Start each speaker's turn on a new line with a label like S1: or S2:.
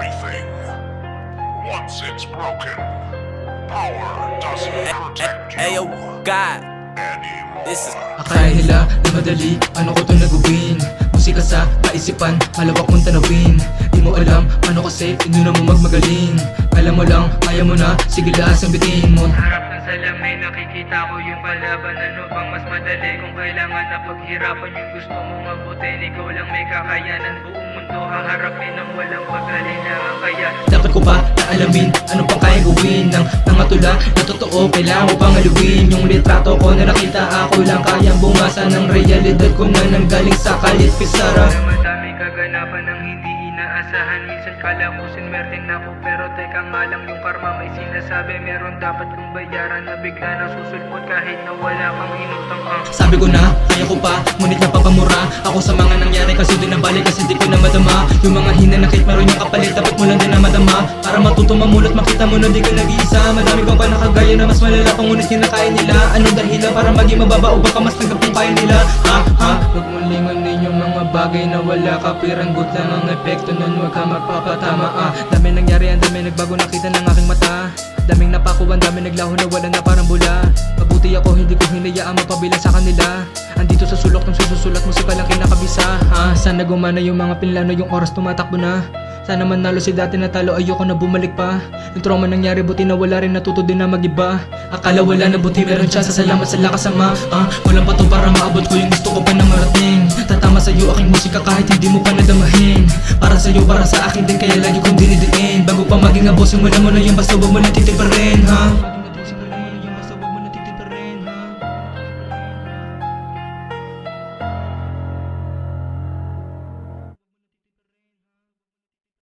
S1: everything. Once it's broken, power doesn't protect you
S2: Ayo, God,
S1: anymore.
S2: this is
S3: Akala nila na madali, paano ko to nagawin? Musika sa kaisipan, malawak mong tanawin. Di mo alam, paano kasi, inuna mo magmagaling. Kala mo lang, kaya mo na, sige lasang bitin mo.
S4: Harap ng salamin, nakikita ko yung palaban. Ano bang mas madali kung kailangan na paghirapan yung gusto mong mabutin? Ikaw lang may kakayanan, buong mundo haharapin ng walang pag-alinlangan. Kaya
S3: Dapat ko pa naalamin, ano pang kaya gawin ng mga tula na totoo, kailangan ko pang haluin. Yung litrato ko na nakita, ako lang kayang bumasa ng realidad ko na nanggaling sa kalit pisara.
S4: na madaming kaganapan ng hindi inaasahan. Minsan kala ko sinwerteng na ako, pero teka nga lang, yung karma may sinasabi. Meron dapat kong bayaran na bigla na susulpot kahit na wala kang inutang.
S3: Sabi ko na, kaya ko pa, ngunit napapamura ako sa mga nangyari kasi di nabalik kasi di ko na madama. Yung mga hinanakit meron yung kapalit, dapat mo lang din na madama. Para matuto mamulot, makita mo na di ka nag-iisa. Madami kang pa nakagaya na mas malala pang ngunit kinakain nila. Anong dahilan para maging mababa o baka mas nagkapumpayan nila? Huwag mong lingunin yung mga bagay na wala ka, piranggot lang ang epekto nun, huwag ka magpapatama. Dami nangyari, ang dami nagbago, nakita ng aking mata. Daming napakuan, dami naglaho na wala na parang bula. Mabuti ako, hindi ko hinayaan mapabilang sa kanila. Andito sa sulok ng sususulat mo, sika lang kinakabisa. Sana gumana yung mga pinlano, yung oras tumatakbo na. Sana manalo si dati na talo, ayoko na bumalik pa. Yung trauma nangyari, buti na wala rin, natuto din na mag-iba. Akala wala na, buti meron siya, salamat sa lakas ama. Walang pato para maabot ko yung gusto ko pa na marating. Tatama sa'yo aking musika kahit hindi mo pa nadamahin. Para sa'yo, para sa akin din, kaya lagi kong dinidiin. Bago pa maging abos, simulan mo na yung basta huwag mo lang titiparin.